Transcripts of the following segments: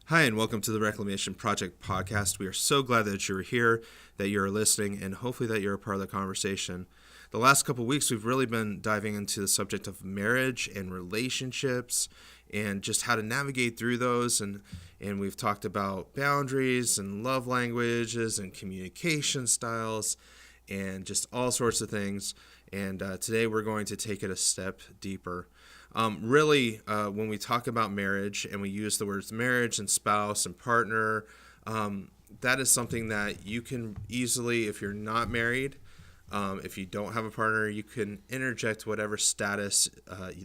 Hi, and welcome to the Reclamation Project podcast. We are so glad that you're here, that you're listening, and hopefully that you're a part of the conversation. The last couple of weeks, we've really been diving into the subject of marriage and relationships and just how to navigate through those. And we've talked about boundaries and love languages and communication styles and just all sorts of things. And today we're going to take it a step deeper. When we talk about marriage and we use the words marriage and spouse and partner, that is something that you can easily, if you're not married, if you don't have a partner, you can interject whatever status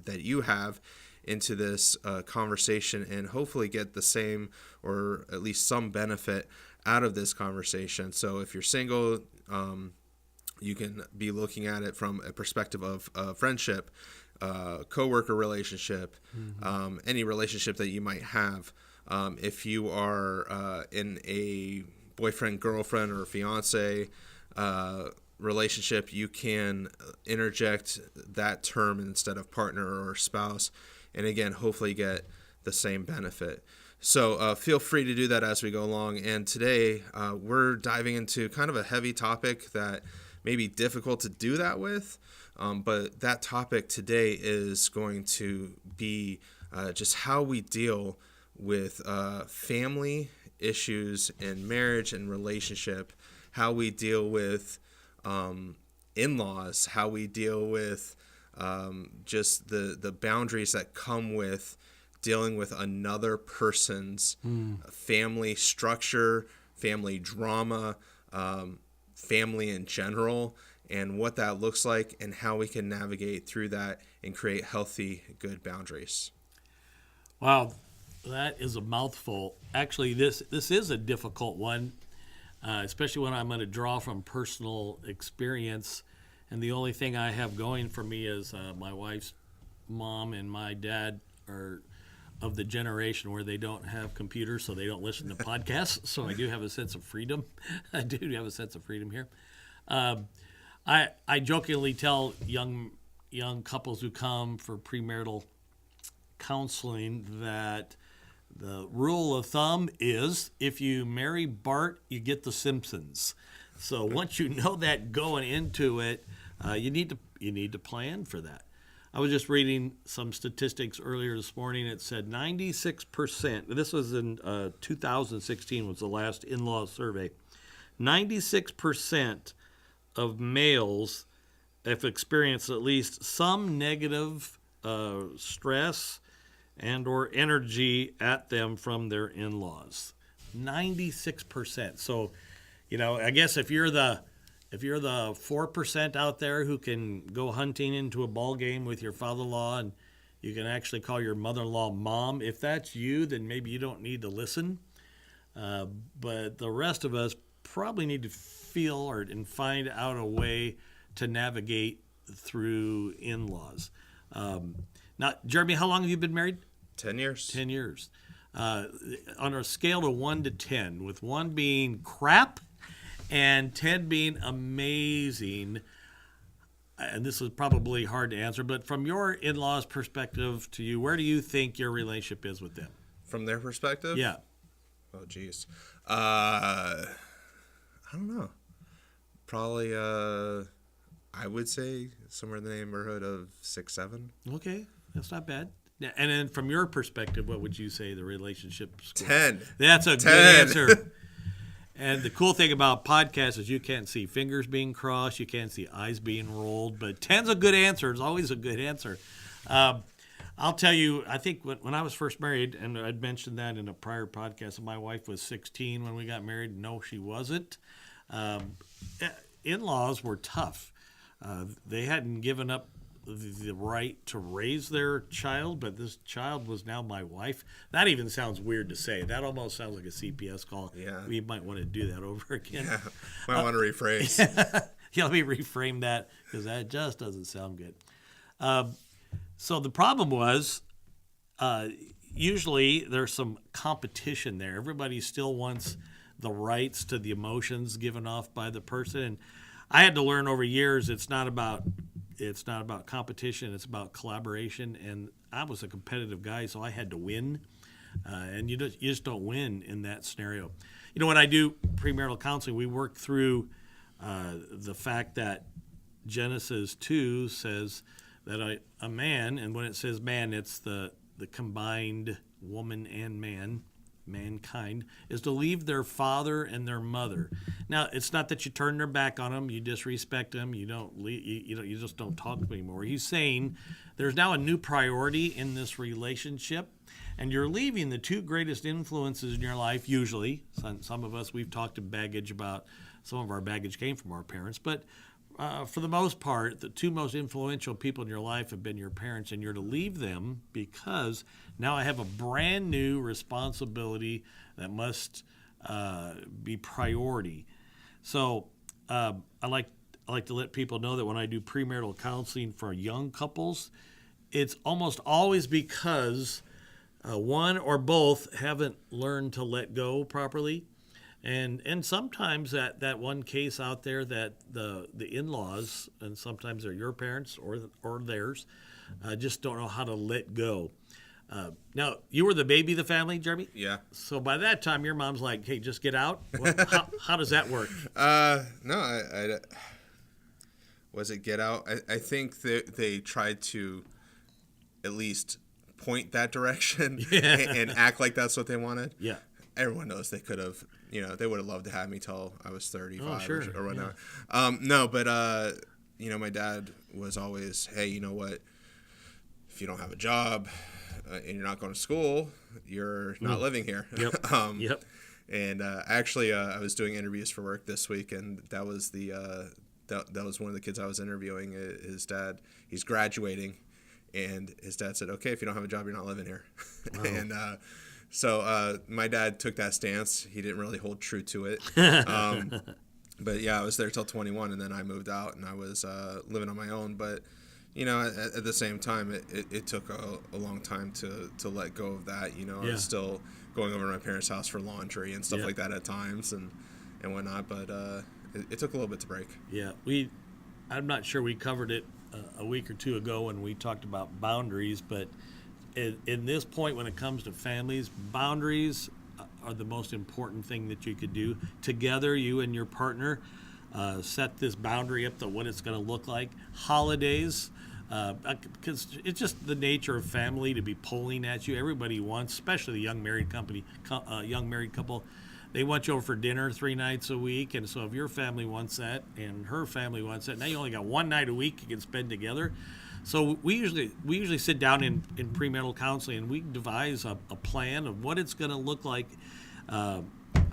that you have into this conversation and hopefully get the same or at least some benefit out of this conversation. So if you're single, you can be looking at it from a perspective of friendship, coworker relationship, any relationship that you might have. If you are in a boyfriend, girlfriend, or fiance relationship, you can interject that term instead of partner or spouse, and again, hopefully get the same benefit. So feel free to do that as we go along. And today we're diving into kind of a heavy topic that may be difficult to do that with. But that topic today is going to be just how we deal with family issues in marriage and relationship, how we deal with in-laws, how we deal with just the boundaries that come with dealing with another person's family structure, family drama, family in general, and what that looks like and how we can navigate through that and create healthy, good boundaries. Wow, that is a mouthful. Actually, this is a difficult one, especially when I'm going to draw from personal experience. And the only thing I have going for me is my wife's mom and my dad are of the generation where they don't have computers, so they don't listen to podcasts. So I do have a sense of freedom. I do have a sense of freedom here. I jokingly tell young couples who come for premarital counseling that the rule of thumb is if you marry Bart, you get the Simpsons. So once you know that going into it, you need to plan for that. I was just reading some statistics earlier this morning. It said 96%. This was in 2016 was the last in-law survey. 96% of males have experienced at least some negative stress and or energy at them from their in-laws. 96%. So, I guess if you're the 4% out there who can go hunting into a ball game with your father-in-law and you can actually call your mother-in-law mom, if that's you, then maybe you don't need to listen. But the rest of us probably need to feel and find out a way to navigate through in-laws. Now, Jeremy, how long have you been married? 10 years. 10 years. On a scale of 1 to 10, with 1 being crap and 10 being amazing, and this is probably hard to answer, but from your in-laws' perspective to you, where do you think your relationship is with them? From their perspective? Yeah. Oh, geez. I don't know. Probably, I would say somewhere in the neighborhood of 6, 7. Okay, that's not bad. And then from your perspective, what would you say the relationship score? 10. That's a 10. good answer. And the cool thing about podcasts is you can't see fingers being crossed, you can't see eyes being rolled, but 10's a good answer. It's always a good answer. I'll tell you, I think when I was first married, and I'd mentioned that in a prior podcast, my wife was 16 when we got married. No, she wasn't. In-laws were tough. They hadn't given up the right to raise their child, but this child was now my wife. That even sounds weird to say. That almost sounds like a CPS call. Yeah. We might want to do that over again. Yeah. Might want to rephrase. Yeah, let me reframe that because that just doesn't sound good. So the problem was usually there's some competition there. Everybody still wants the rights to the emotions given off by the person. And I had to learn over years it's not about competition, it's about collaboration. And I was a competitive guy, so I had to win. and you just don't win in that scenario. When I do premarital counseling, we work through the fact that Genesis 2 says that a man, and when it says man, it's the combined woman and mankind, is to leave their father and their mother. Now, it's not that you turn their back on them, you disrespect them, you just don't talk to them anymore. He's saying there's now a new priority in this relationship, and you're leaving the two greatest influences in your life. Usually, some of us, we've talked to baggage about some of our baggage came from our parents, but for the most part, the two most influential people in your life have been your parents, and you're to leave them because now I have a brand new responsibility that must be priority. So I like to let people know that when I do premarital counseling for young couples, it's almost always because one or both haven't learned to let go properly. And sometimes that one case out there that the in-laws, and sometimes they're your parents or theirs, just don't know how to let go. Now, you were the baby of the family, Jeremy? Yeah. So by that time, your mom's like, hey, just get out? How does that work? No, I was it get out? I think that they tried to at least point that direction and act like that's what they wanted. Yeah. Everyone knows they could have, they would have loved to have me till I was 35 or whatnot. Yeah. No, but, my dad was always, hey, you know what? If you don't have a job and you're not going to school, you're not living here. Yep. Yep. And actually, I was doing interviews for work this week, and that was that was one of the kids I was interviewing. His dad, he's graduating, and his dad said, okay, if you don't have a job, you're not living here. Wow. And so my dad took that stance. He didn't really hold true to it. But yeah, I was there till 21, and then I moved out, and I was living on my own. But, at the same time, it took a long time to let go of that. I was still going over to my parents' house for laundry and stuff like that at times and whatnot. But it took a little bit to break. Yeah, I'm not sure we covered it a week or two ago when we talked about boundaries, but in this point, when it comes to families, boundaries are the most important thing that you could do. Together, you and your partner, set this boundary up to what it's going to look like. Holidays, because it's just the nature of family to be pulling at you. Everybody wants, especially the young married couple, they want you over for dinner 3 nights a week. And so if your family wants that and her family wants that, now you only got 1 night a week you can spend together. So we usually sit down in premarital counseling, and we devise a plan of what it's going to look like.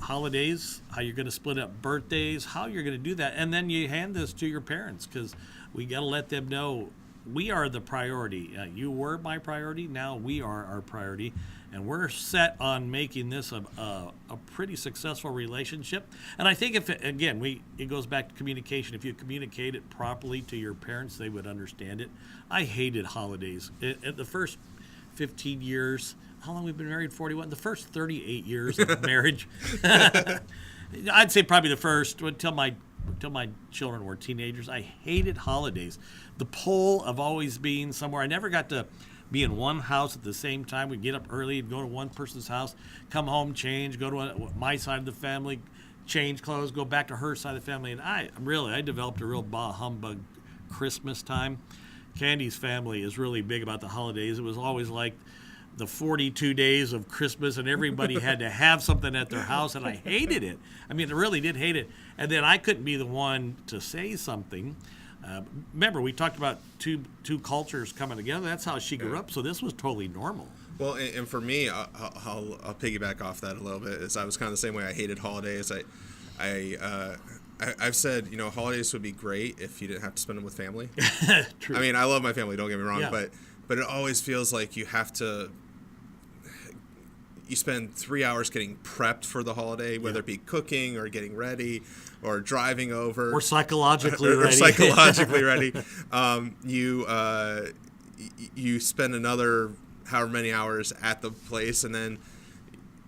Holidays, how you're going to split up birthdays, how you're going to do that. And then you hand this to your parents, because we got to let them know we are the priority. You were my priority. Now we are our priority. And we're set on making this a pretty successful relationship. And I think it goes back to communication. If you communicate it properly to your parents, they would understand it. I hated holidays. At the first 15 years, how long we've been married? 41. The first 38 years of marriage, I'd say probably the first until my children were teenagers. I hated holidays. The pull of always being somewhere. I never got to be in one house at the same time. We'd get up early and go to one person's house, come home, change, go to my side of the family, change clothes, go back to her side of the family. And I developed a real bah humbug Christmas time. Candy's family is really big about the holidays. It was always like the 42 days of Christmas, and everybody had to have something at their house, and I hated it. I mean, I really did hate it. And then I couldn't be the one to say something. Remember, we talked about two cultures coming together. That's how she grew up, so this was totally normal. Well, and for me, I'll piggyback off that a little bit. Is I was kind of the same way. I hated holidays. I've said, holidays would be great if you didn't have to spend them with family. True. I mean, I love my family. Don't get me wrong, Yeah. but it always feels like you have to. You spend 3 hours getting prepped for the holiday, whether it be cooking or getting ready or driving over. Or psychologically ready. Or psychologically ready. You spend another however many hours at the place, and then,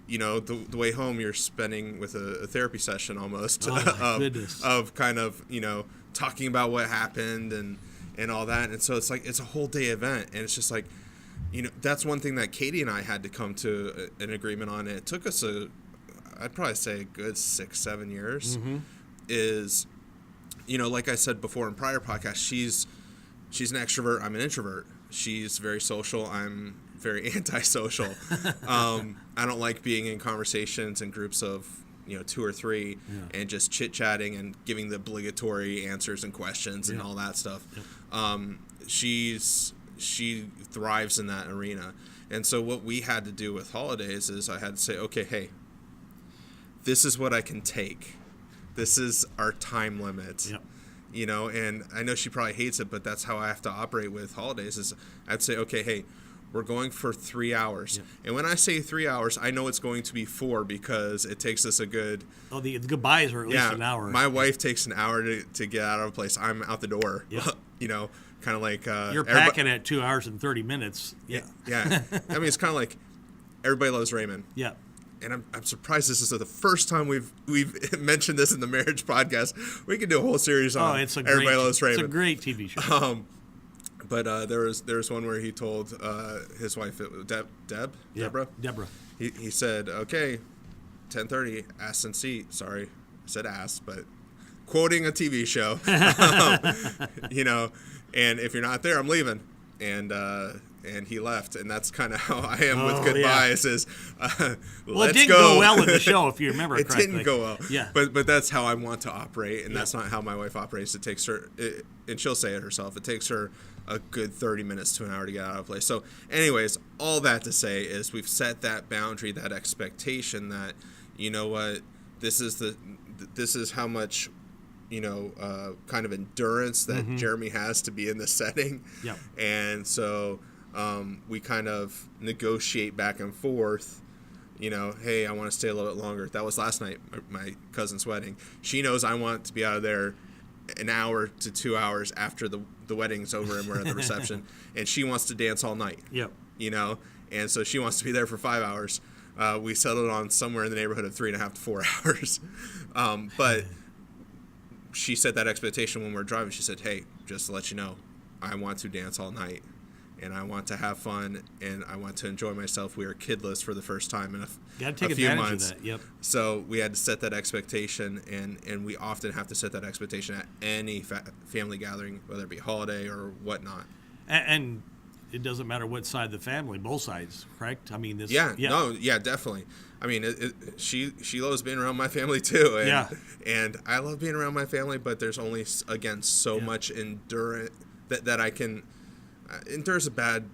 the way home you're spending with a therapy session almost of kind of, talking about what happened and all that. And so it's like, it's a whole day event. And it's just like, that's one thing that Katie and I had to come to an agreement on. And it took us I'd probably say a good 6-7 years. Is, like I said before in prior podcasts, she's an extrovert. I'm an introvert. She's very social. I'm very antisocial. I don't like being in conversations in groups of 2 or 3 and just chit chatting and giving the obligatory answers and questions and all that stuff. She thrives in that arena. And so what we had to do with holidays is I had to say, okay, hey, this is what I can take. This is our time limit. And I know she probably hates it, but that's how I have to operate with holidays. Is I'd say, okay, hey, we're going for 3 hours. And when I say 3 hours, I know it's going to be 4 because it takes us a good... Oh, the goodbyes are at least an hour. My wife takes an hour to get out of a place. I'm out the door, kind of like... You're packing at 2 hours and 30 minutes. Yeah. I mean, it's kind of like Everybody Loves Raymond. Yeah. And I'm surprised this is the first time we've mentioned this in the marriage podcast. We could do a whole series on Everybody Loves Raymond. It's a great TV show. But there was one where he told his wife, Deborah. He said, "Okay, 10:30, ass and seat." Sorry, I said ass, but quoting a TV show. And if you're not there, I'm leaving. And he left, and that's kind of how I am with goodbyes. Is it didn't go well in the show, if you remember correctly. It didn't go well. Yeah. But that's how I want to operate, and that's not how my wife operates. It takes her, and she'll say it herself. It takes her a good 30 minutes to an hour to get out of place. So, anyways, all that to say is we've set that boundary, that expectation that this is how much. Kind of endurance that Jeremy has to be in this setting. Yep. And so we kind of negotiate back and forth, hey, I want to stay a little bit longer. That was last night, my cousin's wedding. She knows I want to be out of there an hour to 2 hours after the wedding's over and we're at the reception. And she wants to dance all night. Yep. And so she wants to be there for 5 hours. We settled on somewhere in the neighborhood of 3.5 to 4 hours. But she set that expectation when we were driving. She said, hey, just to let you know, I want to dance all night, and I want to have fun, and I want to enjoy myself. We are kidless for the first time in a few months. Of that. Yep. So we had to set that expectation, and we often have to set that expectation at any family gathering, whether it be holiday or whatnot. And it doesn't matter what side of the family, both sides, correct? I mean, this. Yeah, definitely. I mean, she loves being around my family too, and I love being around my family. But there's only so much endurance that I can. Endurance a bad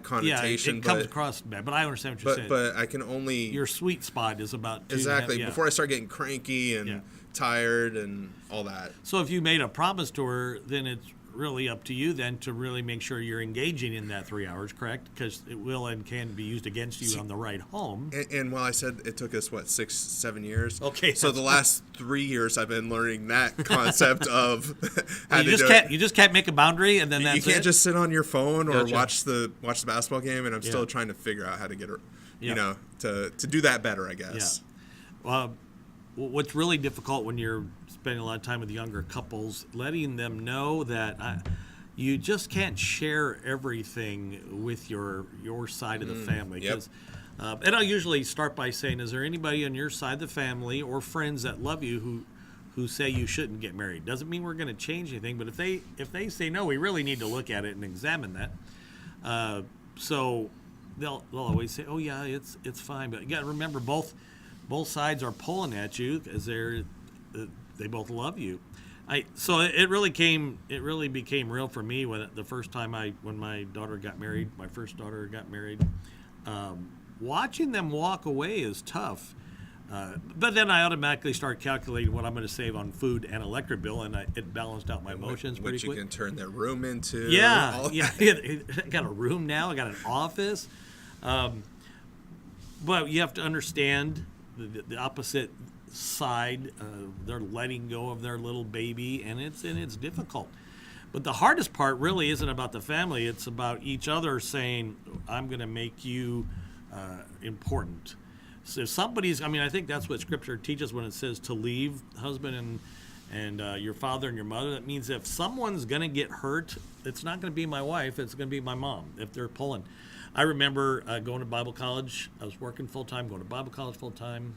connotation. Yeah, it comes across bad, but I understand what you're saying. But I can only. Your sweet spot is about 2.5. Exactly before I start getting cranky and tired and all that. So if you made a promise to her, then it's really up to you then to really make sure you're engaging in that 3 hours, correct? Because it will and can be used against you on the ride home. And while I said it took us 6-7 years, okay, so the last 3 years I've been learning that concept of how you just can't make a boundary and then that's it. You can't just sit on your phone or watch the basketball game, and I'm still trying to figure out how to get her, to do that better, I guess. Yeah. What's really difficult when you're spending a lot of time with younger couples, letting them know that you just can't share everything with your side of the family. And I'll usually start by saying, is there anybody on your side of the family or friends that love you who say you shouldn't get married? Doesn't mean we're going to change anything, but if they say no, we really need to look at it and examine that. So they'll always say, oh yeah, it's fine, but you got to remember both sides are pulling at you because they both love you. So it really became real for me when the first time when my daughter got married, my first daughter got married. Watching them walk away is tough, but then I automatically start calculating what I'm going to save on food and electric bill, and it balanced out my emotions pretty quick. Which you can turn their room into. Yeah. I got a room now. I got an office, but you have to understand the opposite side. They're letting go of their little baby, and it's difficult. But the hardest part really isn't about the family. It's about each other saying, I'm going to make you important. So if I think that's what Scripture teaches when it says to leave husband and your father and your mother. That means if someone's going to get hurt, it's not going to be my wife. It's going to be my mom if they're pulling. I remember going to Bible college. I was working full-time, going to Bible college full-time.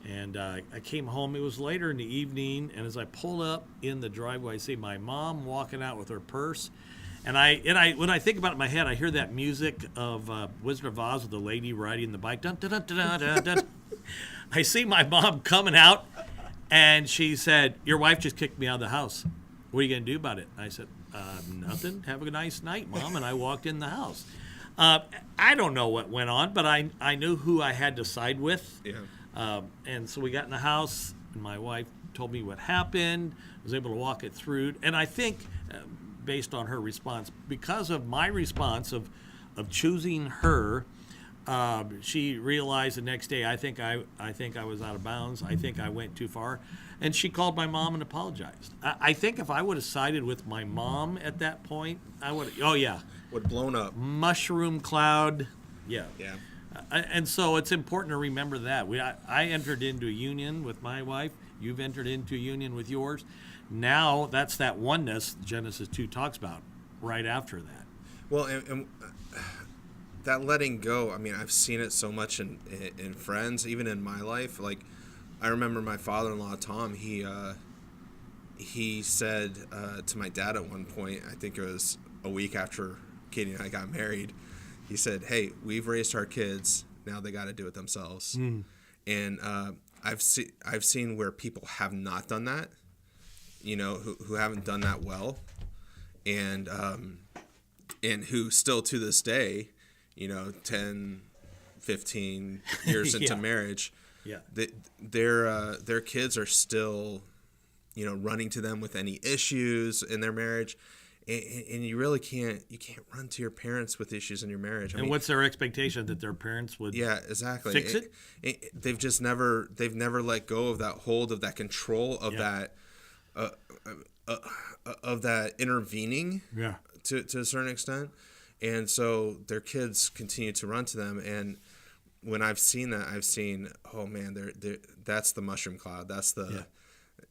And I came home. It was later in the evening, and as I pulled up in the driveway, I see my mom walking out with her purse. And when I think about it in my head, I hear that music of Wizard of Oz with the lady riding the bike. Dun, dun, dun, dun, dun, dun. I see my mom coming out, and she said, "Your wife just kicked me out of the house. What are you going to do about it?" I said, "Nothing. Have a nice night, Mom." And I walked in the house. I don't know what went on, but I knew who I had to side with. Yeah. And so we got in the house, and my wife told me what happened. I was able to walk it through. And I think, based on her response, because of my response of choosing her, she realized the next day, I think I was out of bounds. I think I went too far. And she called my mom and apologized. I think if I would have sided with my mom at that point, I would have, Would blown up. mushroom cloud. Yeah. Yeah. And so it's important to remember that. I entered into a union with my wife. You've entered into a union with yours. Now that's that oneness Genesis 2 talks about right after that. Well, and that letting go, I mean, I've seen it so much in friends, even in my life. Like, I remember my father-in-law, Tom, he said to my dad at one point, I think it was a week after Katie and I got married, he said, "Hey, we've raised our kids. Now they got to do it themselves." And I've seen where people have not done that, who haven't done that well, and who still to this day, 10, 15 years into marriage, their kids are still, running to them with any issues in their marriage. And you really can't run to your parents with issues in your marriage. And what's their expectation, that their parents would exactly fix it? They've never let go of that hold of that control of that of that intervening to a certain extent, and so their kids continue to run to them. And when I've seen that, I've seen, oh man, that's the mushroom cloud. That's the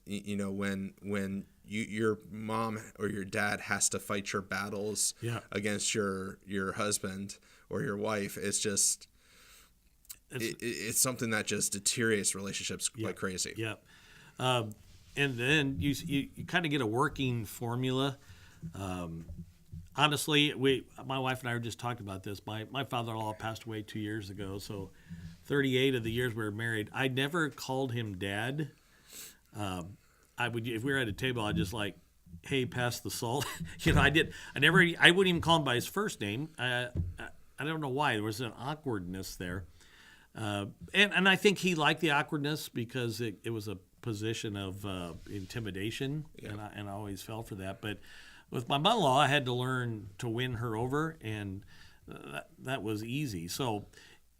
when your mom or your dad has to fight your battles against your husband or your wife. It's just it's something that just deteriorates relationships like crazy. Yeah. And then you kind of get a working formula. Honestly, my wife and I were just talking about this. My father-in-law passed away 2 years ago, so 38 of the years we were married, I never called him Dad. If we were at a table, I'd just like, "Hey, pass the salt." I wouldn't even call him by his first name. I don't know why. There was an awkwardness there. And I think he liked the awkwardness because it was a position of intimidation, and I always fell for that. But with my mother-in-law, I had to learn to win her over, and that was easy. So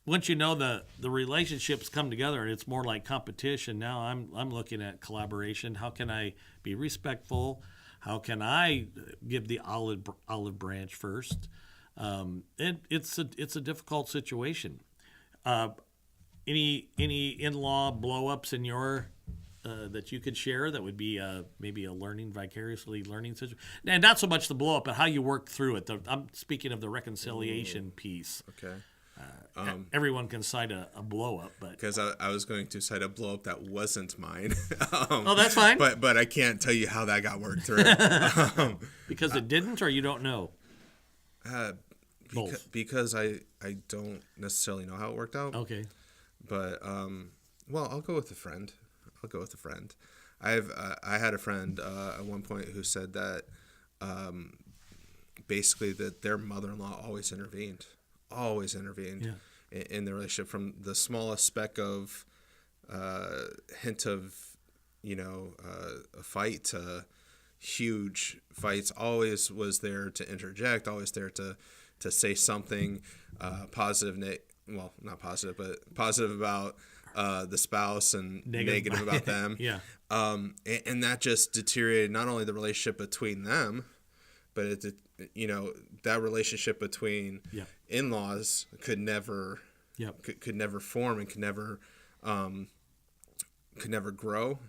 once the relationships come together and it's more like competition, now I'm looking at collaboration. How can I be respectful? How can I give the olive branch first? And it's a difficult situation. Any in-law blow-ups in your that you could share that would be maybe a vicariously learning situation? And not so much the blow-up, but how you work through it. I'm speaking of the reconciliation piece. Okay. Everyone can cite a blow-up, but because I was going to cite a blow-up that wasn't mine. That's fine. But I can't tell you how that got worked through. Because it didn't, or you don't know? Because I don't necessarily know how it worked out. Okay. But I'll go with a friend. I had a friend at one point who said that basically that their mother-in-law always intervened in the relationship, from the smallest speck of hint of a fight to huge fights. Always was there to interject, always there to say something positive, not positive, but positive about the spouse and negative about them. And that just deteriorated not only the relationship between them, but that relationship between in-laws could never form and could never grow.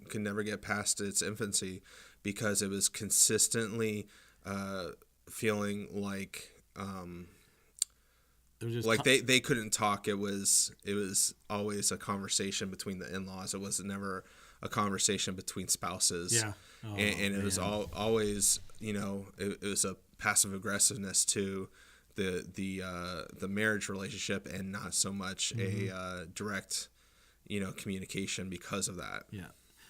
could never get past its infancy because it was consistently feeling like It was just like they couldn't talk. It was always a conversation between the in-laws. It was never a conversation between spouses. Yeah. And it was always, it was a passive aggressiveness to the marriage relationship, and not so much a direct, communication because of that. Yeah.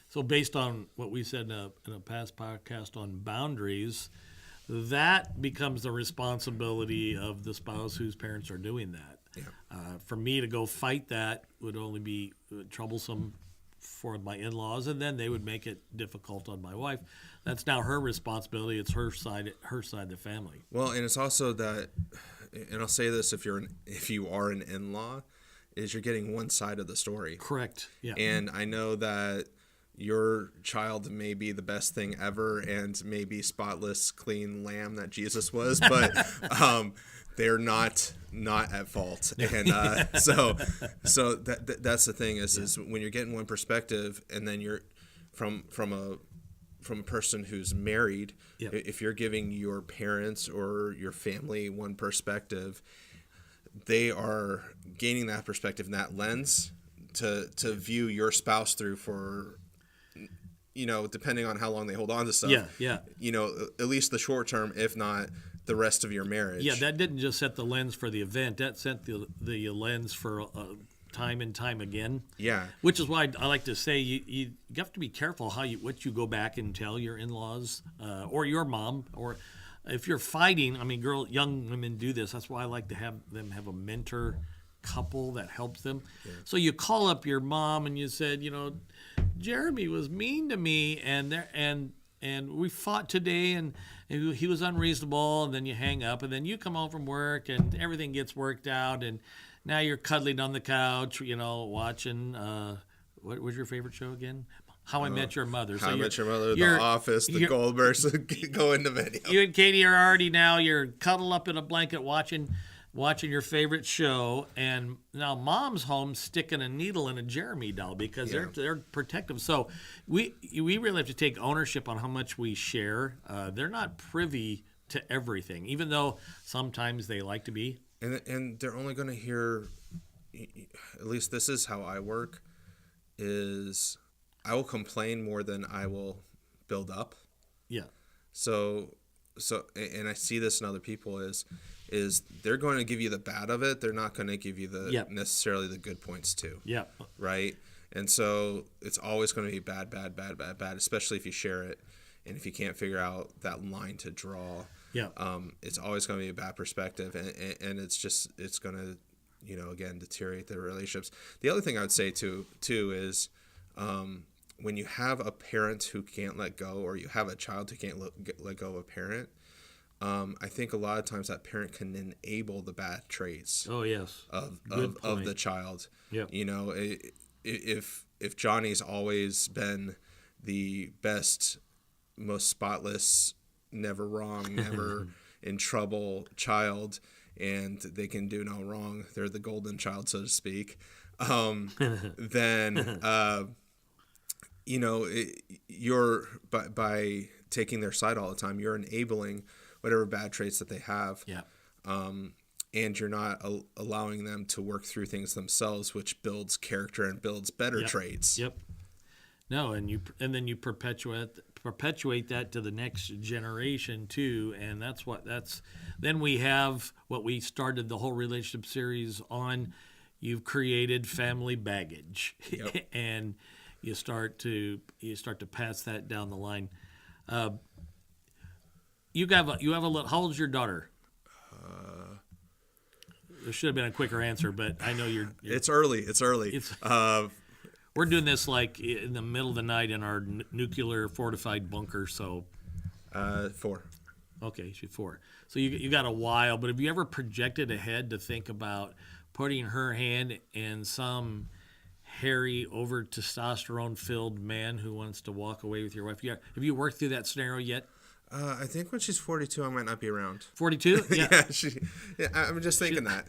So based on what we said in a past podcast on boundaries, that becomes the responsibility of the spouse whose parents are doing that. Yeah. For me to go fight that would only be troublesome for my in-laws, and then they would make it difficult on my wife. That's now her responsibility. It's her side of the family. Well, and it's also that, and I'll say this: if you are an in-law, is you're getting one side of the story. Correct. Yeah. And I know that your child may be the best thing ever and maybe spotless, clean lamb that Jesus was, but they're not at fault. And so that's the thing is when you're getting one perspective, and then you're from a person who's married, if you're giving your parents or your family one perspective, they are gaining that perspective and that lens to view your spouse through for, depending on how long they hold on to stuff. Yeah. At least the short term, if not the rest of your marriage. Yeah, that didn't just set the lens for the event. That set the lens for time and time again. Yeah. Which is why I like to say you have to be careful what you go back and tell your in-laws or your mom, or if you're fighting. I mean, young women do this. That's why I like to have them have a mentor couple that helps them. Yeah. So you call up your mom and you said, Jeremy was mean to me, and we fought today, and he was unreasonable, and then you hang up, and then you come home from work, and everything gets worked out, and now you're cuddling on the couch, watching, what was your favorite show again? How I Met Your Mother. How I Met Your Mother, The Office, The Goldbergs, go into video. You and Katie are already you're cuddled up in a blanket watching your favorite show, and now mom's home sticking a needle in a Jeremy doll because they're protective. So we really have to take ownership on how much we share. They're not privy to everything, even though sometimes they like to be. And they're only going to hear, at least this is how I work, is I will complain more than I will build up. Yeah. So and I see this in other people is they're going to give you the bad of it. They're not going to give you necessarily the good points too. Yeah. Right. And so it's always going to be bad, especially if you share it. And if you can't figure out that line to draw, it's always going to be a bad perspective. And it's going to, again, deteriorate the relationships. The other thing I would say too is, when you have a parent who can't let go, or you have a child who can't let go of a parent, I think a lot of times that parent can enable the bad traits. Oh yes, of the child. Yeah. If Johnny's always been the best, most spotless, never wrong, never in trouble child, and they can do no wrong, they're the golden child, so to speak. Then you're by taking their side all the time, you're enabling whatever bad traits that they have. Yeah. And you're not allowing them to work through things themselves, which builds character and builds better traits. Yep. No, and then you perpetuate that to the next generation too, and then we have what we started the whole relationship series on. You've created family baggage. Yep. And you start to pass that down the line. You have a little. How old's your daughter? There should have been a quicker answer, but I know you're it's early. We're doing this like in the middle of the night in our nuclear fortified bunker. So 4. Okay, she's 4. So you got a while. But have you ever projected ahead to think about putting her hand in some hairy, over testosterone-filled man who wants to walk away with your wife? Have you worked through that scenario yet? I think when she's 42, I might not be around. 42? Yeah. I'm just thinking that.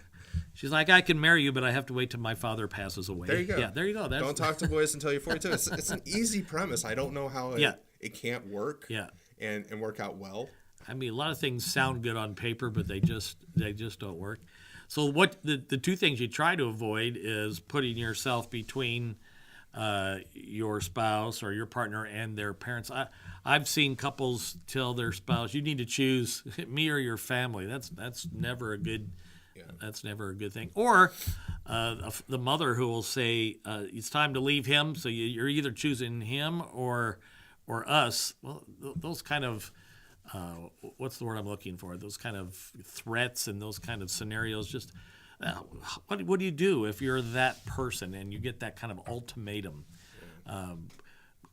She's like, I can marry you, but I have to wait till my father passes away. There you go. Yeah, there you go. Don't talk to boys until you're 42. It's an easy premise. I don't know how it can't work and work out well. I mean, a lot of things sound good on paper, but they just don't work. So what the two things you try to avoid is putting yourself between your spouse or your partner and their parents. I've seen couples tell their spouse, "You need to choose me or your family." That's never a good. Yeah. That's never a good thing. Or the mother who will say, "It's time to leave him, so you're either choosing him or us." Well, those kind of what's the word I'm looking for? Those kind of threats and those kind of scenarios. Just what do you do if you're that person and you get that kind of ultimatum?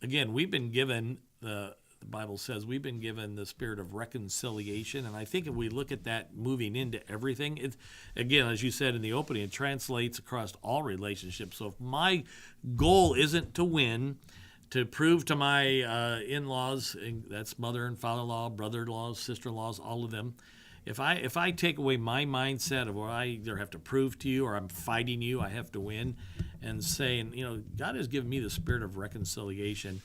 Again, we've been given the Bible says we've been given the spirit of reconciliation, and I think if we look at that moving into everything, it, again, as you said in the opening, it translates across all relationships. So if my goal isn't to win, to prove to my in-laws, that's mother and father-in-law, brother-in-laws, sister-in-laws, all of them, if I take away my mindset of where I either have to prove to you or I'm fighting you, I have to win, and saying, God has given me the spirit of reconciliation.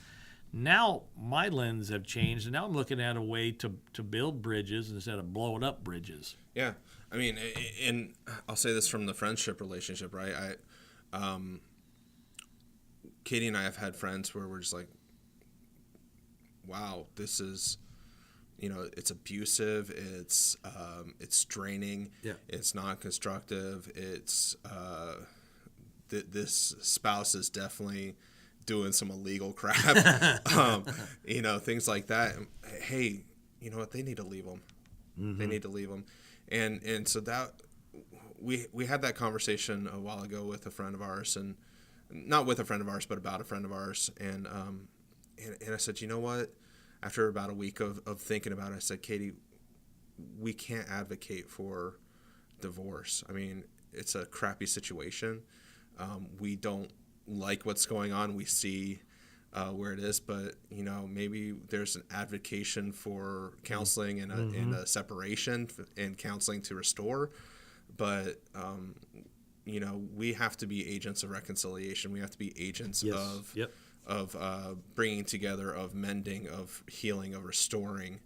Now my lens have changed, and now I'm looking at a way to build bridges instead of blowing up bridges. Yeah, I mean, and I'll say this from the friendship relationship, right? Katie and I have had friends where we're just like, wow, this is, it's abusive, it's draining, it's not constructive, it's this spouse is definitely doing some illegal crap, things like that. Hey, you know what? They need to leave them. Mm-hmm. They need to leave them. And so that we had that conversation a while ago with a friend of ours, and not with a friend of ours, but about a friend of ours. And I said, you know what? After about a week of thinking about it, I said, Katie, we can't advocate for divorce. I mean, it's a crappy situation. We don't like what's going on. We see where it is, but maybe there's an advocation for counseling and a separation and counseling to restore. But we have to be agents of reconciliation. We have to be agents of bringing together, of mending, of healing, of restoring.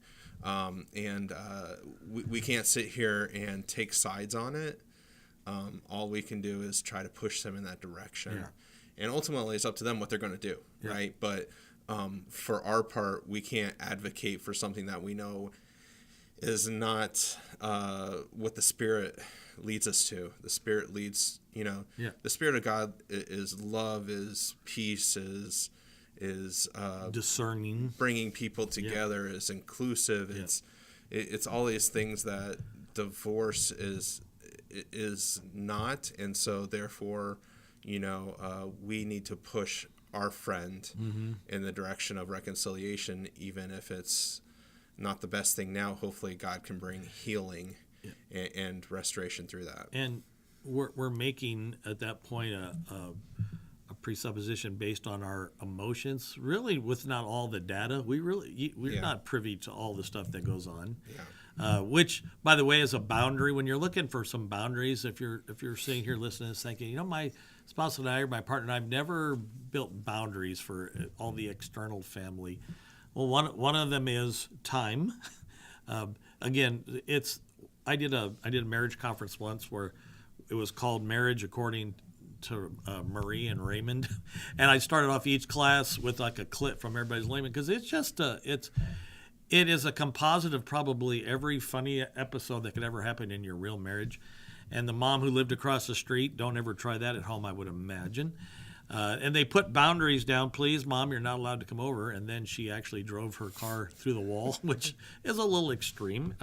We can't sit here and take sides on it. All we can do is try to push them in that direction. Yeah. And ultimately, it's up to them what they're going to do, right? But for our part, we can't advocate for something that we know is not what the Spirit leads us to. The Spirit leads, the Spirit of God is love, is peace, is discerning, bringing people together, is inclusive. It's all these things that divorce is not, and so therefore, we need to push our friend in the direction of reconciliation, even if it's not the best thing now. Hopefully God can bring healing and restoration through that. And we're making at that point a presupposition based on our emotions, really, with not all the data. We're not privy to all the stuff that goes on. Which, by the way, is a boundary. When you're looking for some boundaries, if you're sitting here listening and thinking, my spouse and I or my partner and I have never built boundaries for all the external family. Well, one of them is time. Again, I did a marriage conference once where it was called Marriage According to Marie and Raymond, and I started off each class with like a clip from everybody's layman, because it's just it is a composite of probably every funny episode that could ever happen in your real marriage. And the mom who lived across the street, don't ever try that at home, I would imagine. And they put boundaries down. Please, Mom, you're not allowed to come over. And then she actually drove her car through the wall, which is a little extreme.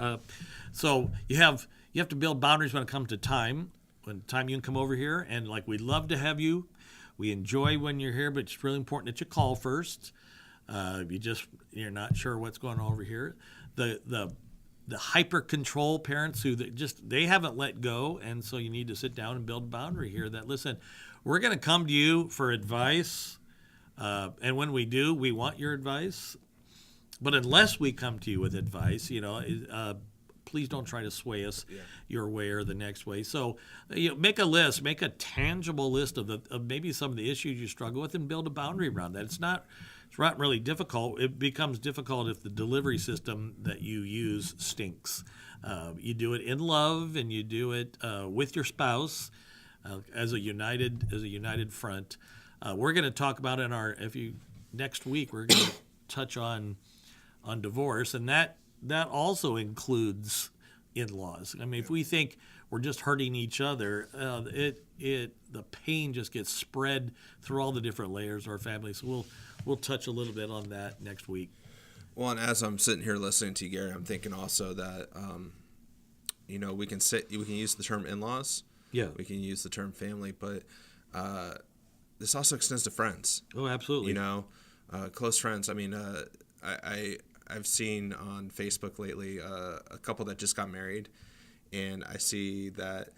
So you have to build boundaries when it comes to time. When time you can come over here, and like, we'd love to have you. We enjoy when you're here, but it's really important that you call first. If you're not sure what's going on over here. The hyper control parents who they haven't let go, and so you need to sit down and build a boundary here that, listen, we're going to come to you for advice, and when we do, we want your advice. But unless we come to you with advice, please don't try to sway us Yeah. your way or the next way. So, make a list, make a tangible list of maybe some of the issues you struggle with, and build a boundary around that. It's not really difficult. It becomes difficult if the delivery system that you use stinks. You do it in love, and you do it with your spouse as a united front. We're going to talk about next week. We're going to touch on divorce, and that also includes in-laws. I mean, if we think we're just hurting each other, the pain just gets spread through all the different layers of our family. So we'll touch a little bit on that next week. Well, and as I'm sitting here listening to you, Gary, I'm thinking also that we can use the term in-laws. Yeah. We can use the term family, but this also extends to friends. Oh, absolutely. Close friends. I mean, I've seen on Facebook lately a couple that just got married, and I see that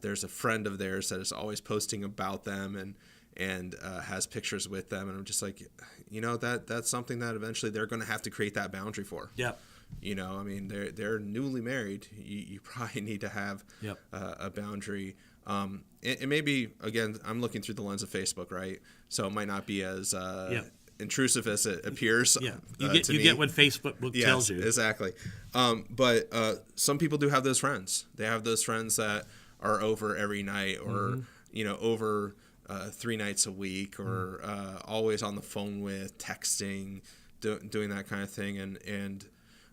there's a friend of theirs that is always posting about them and has pictures with them, and I'm just like, that's something that eventually they're going to have to create that boundary for. Yep. I mean, they're newly married. You probably need to have a boundary. It may be, again, I'm looking through the lens of Facebook, right? So it might not be as intrusive as it appears. Yeah, you get what Facebook tells you. Exactly. But some people do have those friends. They have those friends that are over every night, or over 3 nights a week, or always on the phone with, texting, doing that kind of thing. And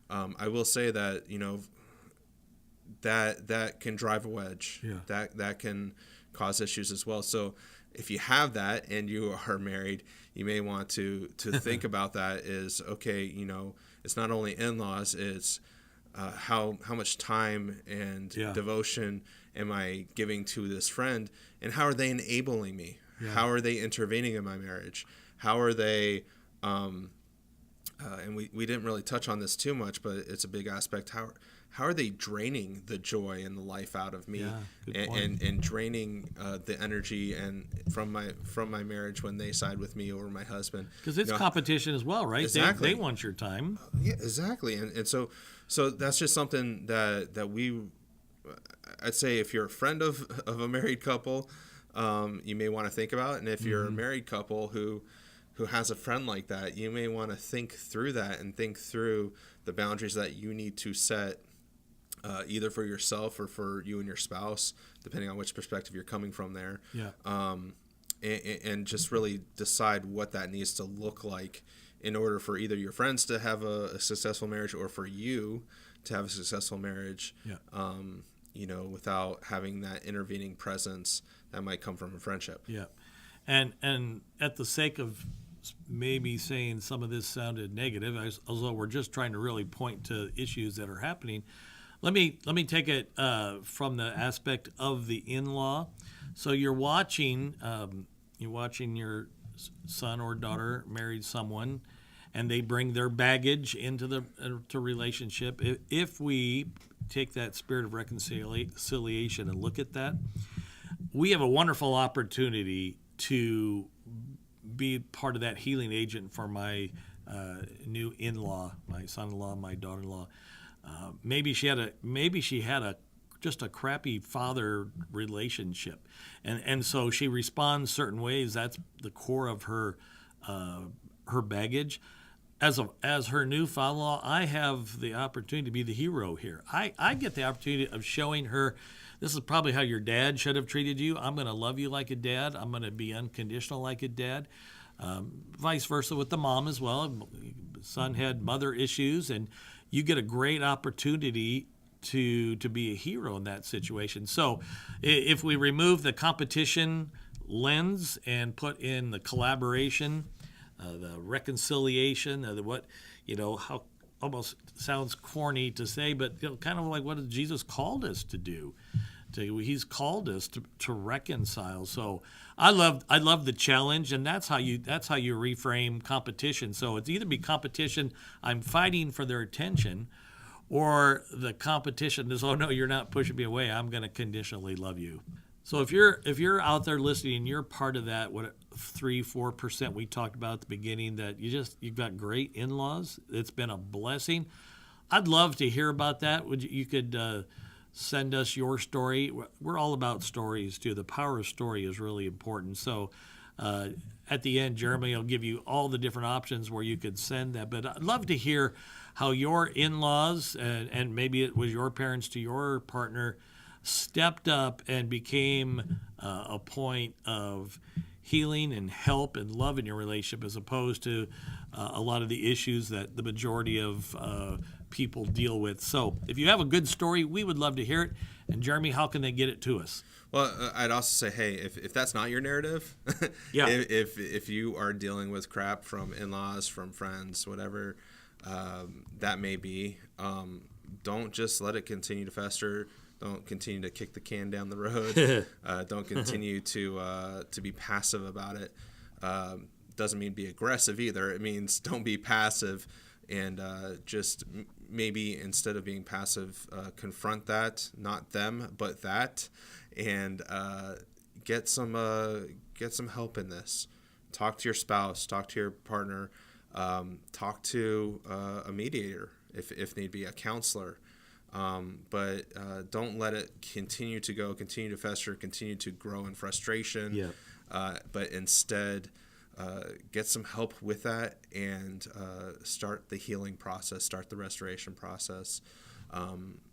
I will say that that can drive a wedge. Yeah. That can cause issues as well. So if you have that and you are married, you may want to think about that. Is okay. It's not only in-laws. It's how much time and devotion am I giving to this friend, and how are they enabling me? Yeah. How are they intervening in my marriage? How are they? And we didn't really touch on this too much, but it's a big aspect. How are they draining the joy and the life out of me, and draining the energy and from my marriage when they side with me over my husband? Because it's competition as well, right? Exactly. They want your time. Yeah, exactly. And so that's just something that I'd say, if you're a friend of a married couple, you may want to think about, and if you're a married couple who has a friend like that, you may want to think through that and think through the boundaries that you need to set, either for yourself or for you and your spouse, depending on which perspective you're coming from there. Yeah. And just really decide what that needs to look like in order for either your friends to have a successful marriage, or for you to have a successful marriage. Yeah. Without having that intervening presence that might come from a friendship. Yeah. And at the sake of maybe saying some of this sounded negative, although we're just trying to really point to issues that are happening, let me take it from the aspect of the in-law. So you're watching your son or daughter marry someone, and they bring their baggage into the relationship. If we take that spirit of reconciliation and look at that, we have a wonderful opportunity to be part of that healing agent for my new in-law, my son-in-law, my daughter-in-law. Maybe she had just a crappy father relationship, and so she responds certain ways. That's the core of her baggage. As her new father-in-law, I have the opportunity to be the hero here. I get the opportunity of showing her, this is probably how your dad should have treated you. I'm going to love you like a dad. I'm going to be unconditional like a dad. Vice versa with the mom as well. Son had mother issues, and you get a great opportunity to be a hero in that situation. So if we remove the competition lens and put in the collaboration, the reconciliation, how almost sounds corny to say, but kind of like what Jesus called us to do. He's called us to reconcile. So I love the challenge, and that's how you reframe competition. So it's either be competition, I'm fighting for their attention, or the competition is, oh no, you're not pushing me away, I'm going to conditionally love you. So if you're out there listening and you're part of that 3-4% we talked about at the beginning, that you've got great in-laws, it's been a blessing. I'd love to hear about that. You could send us your story. We're all about stories too. The power of story is really important. So at the end, Jeremy will give you all the different options where you could send that. But I'd love to hear how your in-laws, and maybe it was your parents to your partner, stepped up and became a point of healing and help and love in your relationship, as opposed to a lot of the issues that the majority of people deal with. So if you have a good story, we would love to hear it. And Jeremy, how can they get it to us? Well, I'd also say, hey, if that's not your narrative, Yeah. if you are dealing with crap from in-laws, from friends, whatever that may be, don't just let it continue to fester. Don't continue to kick the can down the road. Don't continue to be passive about it. Doesn't mean be aggressive either. It means don't be passive, and just maybe instead of being passive, confront that, not them, but that, and get some help in this. Talk to your spouse. Talk to your partner. Talk to a mediator if need be, a counselor. But don't let it continue to fester, continue to grow in frustration. Yeah. But instead, get some help with that and start the healing process, start the restoration process,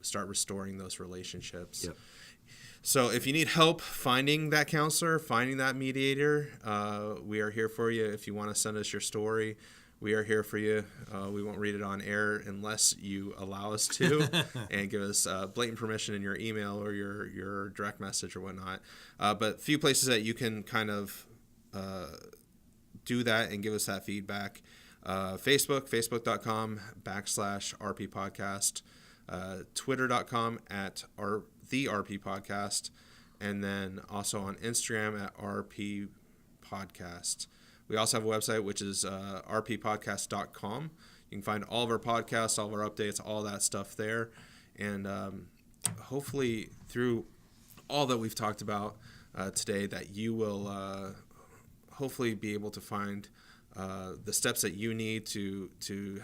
start restoring those relationships. Yep. So if you need help finding that counselor, finding that mediator, we are here for you. If you want to send us your story, we are here for you. We won't read it on air unless you allow us to and give us blatant permission in your email or your direct message or whatnot. But few places that you can kind of do that and give us that feedback. Facebook.com/RP Podcast. Twitter.com @the RP Podcast. And then also on Instagram @RP Podcast. We also have a website, which is rppodcast.com. You can find all of our podcasts, all of our updates, all that stuff there. And hopefully through all that we've talked about today, that you will hopefully be able to find the steps that you need to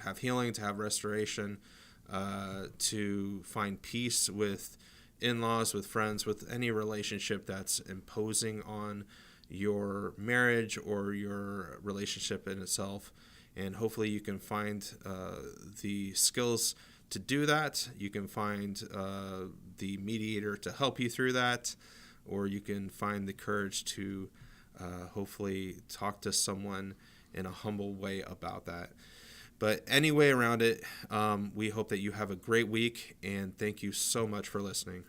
have healing, to have restoration, to find peace with in-laws, with friends, with any relationship that's imposing on your marriage or your relationship in itself. And hopefully you can find the skills to do that. You can find the mediator to help you through that, or you can find the courage to hopefully talk to someone in a humble way about that. But any way around it, we hope that you have a great week, and thank you so much for listening.